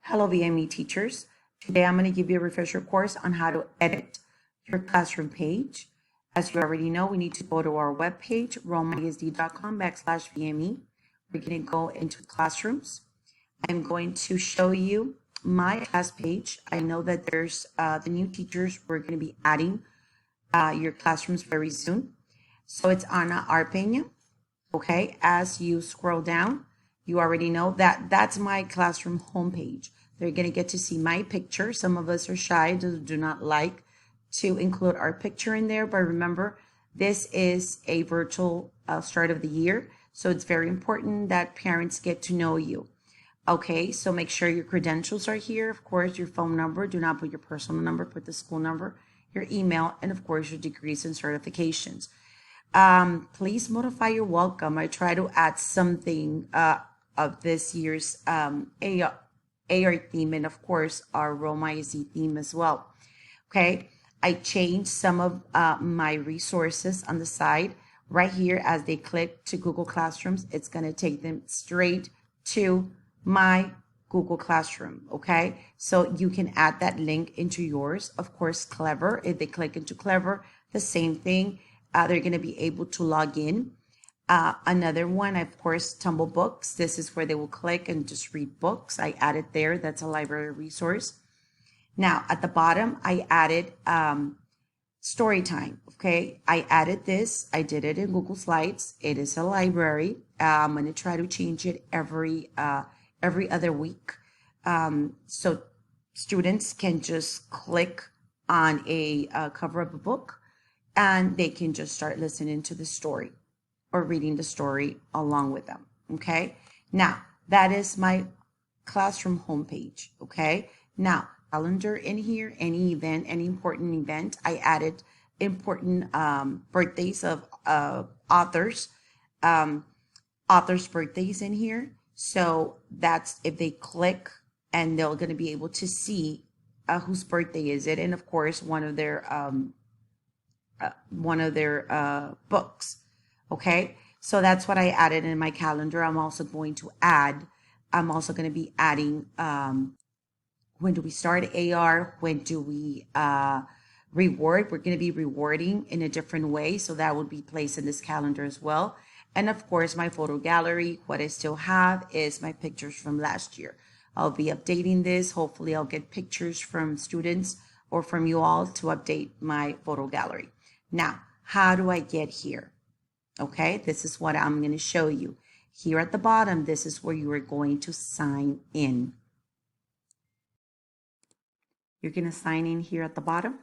Hello, VME teachers. Today I'm going to give you a refresher course on how to edit your classroom page. As you already know, we need to go to our webpage, romaisd.com/VME. We're going to go into classrooms. I'm going to show you my class page. I know that there's the new teachers. We're going to be adding your classrooms very soon. So it's Ana Arpeña. Okay, as you scroll down, you already know that that's my classroom homepage. They're going to get to see my picture. Some of us are shy, do not like to include our picture in there. But remember, this is a virtual start of the year. So it's very important that parents get to know you. Okay, so make sure your credentials are here. Of course, your phone number. Do not put your personal number, put the school number, your email, and of course, your degrees and certifications. Please modify your welcome. I try to add something of this year's AR theme, and of course our Roma ISD theme as well. Okay, I changed some of my resources on the side right here. As they click to Google Classrooms, it's going to take them straight to my Google Classroom. Okay, so you can add that link into yours. Of course, Clever, if they click into Clever, the same thing. They're going to be able to log in. Another one, of course, Tumble Books. This is where they will click and just read books. I added there. That's a library resource. Now, at the bottom, I added Storytime. Okay, I added this. I did it in Google Slides. It is a library. I'm going to try to change it every other week, so students can just click on a cover of a book, and they can just start listening to the story or reading the story along with them. Okay, now that is my classroom homepage. Okay, now calendar in here, any event, any important event. I added important birthdays of authors birthdays in here. So that's if they click, and they're going to be able to see whose birthday is it, and of course one of their books. Okay, so that's what I added in my calendar. I'm also going to be adding when do we start AR, when do we reward. We're going to be rewarding in a different way, so that would be placed in this calendar as well. And of course, my photo gallery. What I still have is my pictures from last year. I'll be updating this. Hopefully I'll get pictures from students or from you all to update my photo gallery. Now, how do I get here? Okay, this is what I'm going to show you. Here at the bottom, this is where you are going to sign in. You're going to sign in here at the bottom.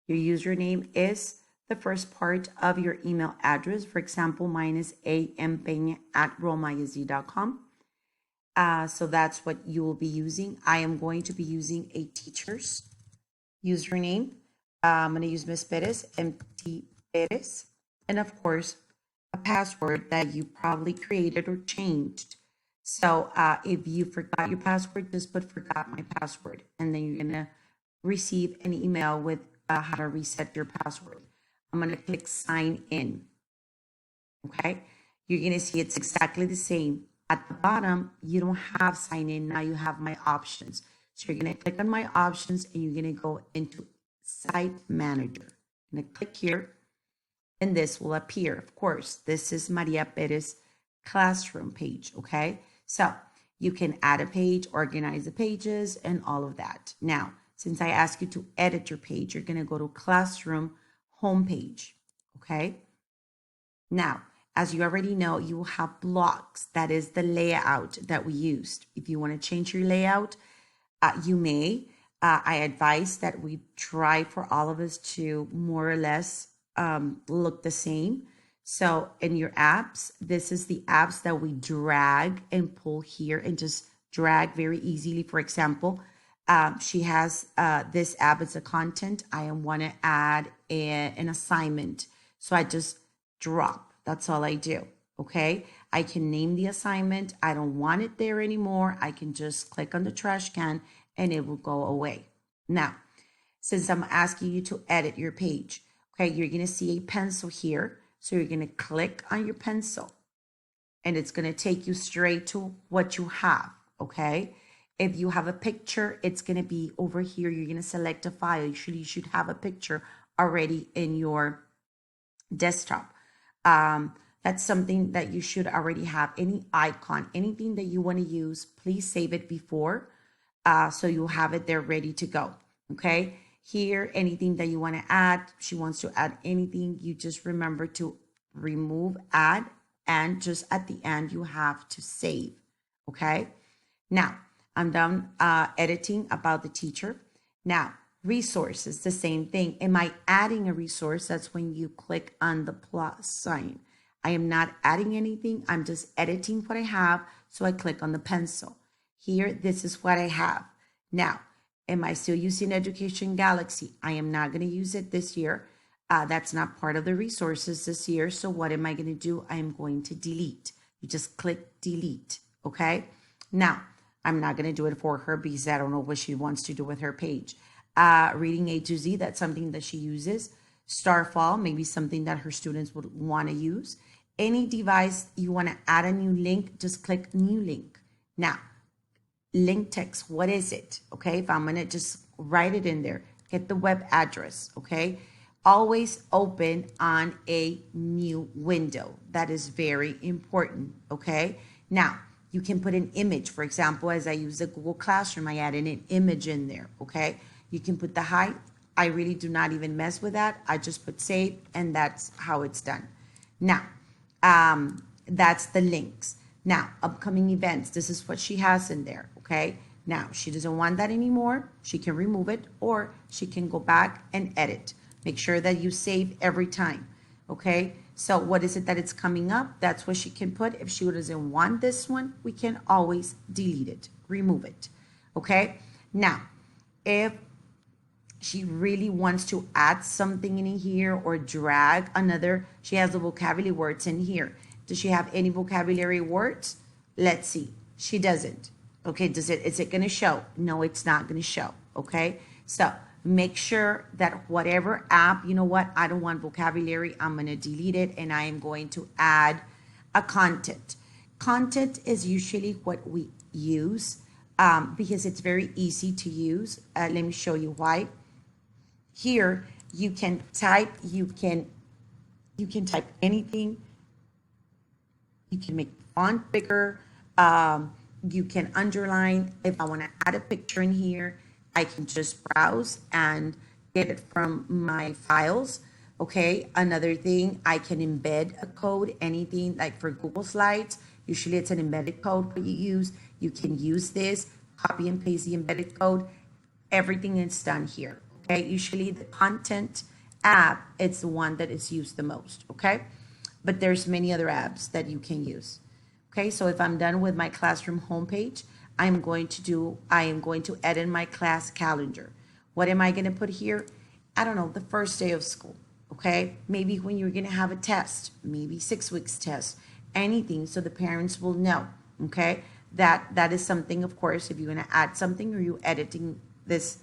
Your username is the first part of your email address. For example, mine is ampeña@romaisd.com. So that's what you will be using. I am going to be using a teacher's username. I'm going to use Miss Perez, MT Perez, and of course, a password that you probably created or changed. So if you forgot your password, just put forgot my password, and then you're going to receive an email with how to reset your password. I'm going to click sign in. Okay, you're going to see it's exactly the same. At the bottom, you don't have sign in. Now you have my options. So you're going to click on my options, and you're going to go into Site Manager. I'm going to click here, and this will appear. Of course, this is Maria Perez classroom page. Okay, so you can add a page, organize the pages, and all of that. Now, since I asked you to edit your page, you're going to go to classroom homepage. Okay, now, as you already know, you will have blocks. That is the layout that we used. If you want to change your layout, you may. I advise that we try for all of us to more or less look the same. So in your apps, this is the apps that we drag and pull here and just drag very easily. For example, she has this app as a content. I want to add an assignment. So I just drop. That's all I do. Okay, I can name the assignment. I don't want it there anymore. I can just click on the trash can and it will go away. Now, since I'm asking you to edit your page, okay, you're going to see a pencil here. So you're going to click on your pencil, and it's going to take you straight to what you have. Okay, If you have a picture, it's going to be over here. You're going to select a file. You should have a picture already in your desktop. That's something that you should already have. Any icon, anything that you want to use, please save it before, so you'll have it there ready to go. Okay. Here, anything that you want to add, she wants to add anything, you just remember to remove, add, and just at the end, you have to save. Okay. Now, I'm done editing about the teacher. Now, resources, the same thing. Am I adding a resource? That's when you click on the plus sign. I am not adding anything. I'm just editing what I have. So I click on the pencil. Here, this is what I have. Now, am I still using Education Galaxy? I am not going to use it this year. That's not part of the resources this year. So what am I going to do? I am going to delete. You just click delete. Okay. Now, I'm not going to do it for her because I don't know what she wants to do with her page. Reading A to Z, that's something that she uses. Starfall, maybe something that her students would want to use. Any device you want to add a new link, just click new link. Now, link text, what is it? Okay, if I'm going to just write it in there, get the web address. Okay, always open on a new window. That is very important. Okay, now, you can put an image. For example, as I use the Google Classroom, I added an image in there, okay? You can put the height. I really do not even mess with that. I just put save, and that's how it's done. Now, that's the links. Now, upcoming events, this is what she has in there, okay? Now, she doesn't want that anymore. She can remove it, or she can go back and edit. Make sure that you save every time, okay? So what is it that it's coming up? That's what she can put. If she doesn't want this one, we can always delete it, remove it. Okay. Now, if she really wants to add something in here or drag another, she has the vocabulary words in here. Does she have any vocabulary words? Let's see. She doesn't. Okay. Is it going to show? No, it's not going to show. Okay. So make sure that whatever app, you know what, I don't want vocabulary, I'm going to delete it, and I am going to add a content. Content is usually what we use because it's very easy to use. Let me show you why. Here, you can type, you can type anything. You can make the font bigger. You can underline. If I want to add a picture in here, I can just browse and get it from my files. Okay, another thing, I can embed a code, anything like for Google Slides. Usually it's an embedded code that you use. You can use this, copy and paste the embedded code. Everything is done here. Okay, usually the content app, it's the one that is used the most. Okay, but there's many other apps that you can use. Okay, so if I'm done with my classroom homepage, I am going to edit my class calendar. What am I going to put here? I don't know, the first day of school, okay? Maybe when you're going to have a test, maybe 6 weeks test, anything, so the parents will know, okay? That is something, of course, if you're going to add something or you're editing this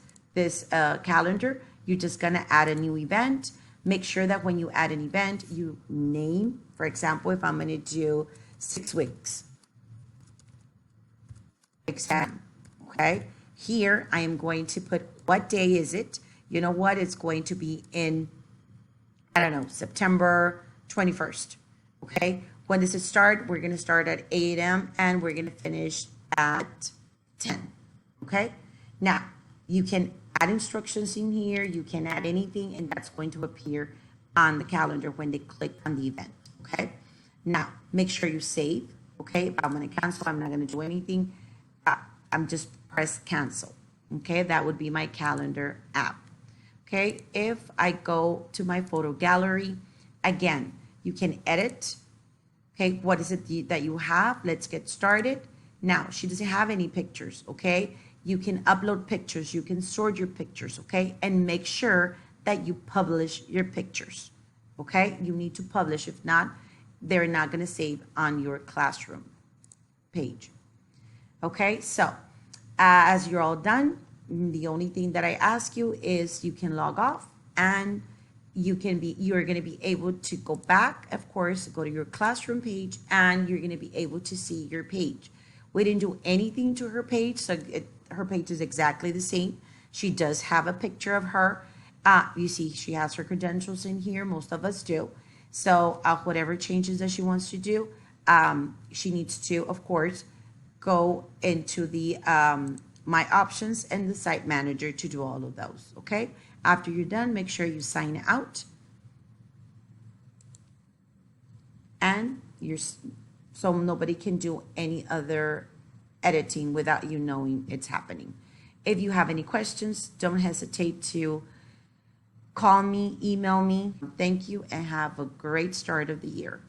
calendar, you're just going to add a new event. Make sure that when you add an event, you name, for example, if I'm going to do 6 weeks exam, okay? Here, I am going to put what day is it? You know what? It's going to be in, I don't know, September 21st, okay? When does it start? We're going to start at 8 a.m. and we're going to finish at 10, okay? Now, you can add instructions in here. You can add anything, and that's going to appear on the calendar when they click on the event, okay? Now, make sure you save, okay? If I'm going to cancel, I'm not going to do anything. I'm just press cancel. Okay, that would be my calendar app. Okay, if I go to my photo gallery, again, you can edit. Okay, what is it that you have? Let's get started. Now, she doesn't have any pictures. Okay, you can upload pictures. You can sort your pictures. Okay, and make sure that you publish your pictures. Okay, you need to publish. If not, they're not going to save on your classroom page. Okay, so as you're all done, the only thing that I ask you is you can log off, and you're going to be able to go back, of course, go to your classroom page, and you're going to be able to see your page. We didn't do anything to her page, so her page is exactly the same. She does have a picture of her. You see, she has her credentials in here. Most of us do. So whatever changes that she wants to do, she needs to, of course, go into the my options and the site manager to do all of those. Okay. After you're done, make sure you sign out, and you're so nobody can do any other editing without you knowing it's happening. If you have any questions, don't hesitate to call me, email me. Thank you, and have a great start of the year.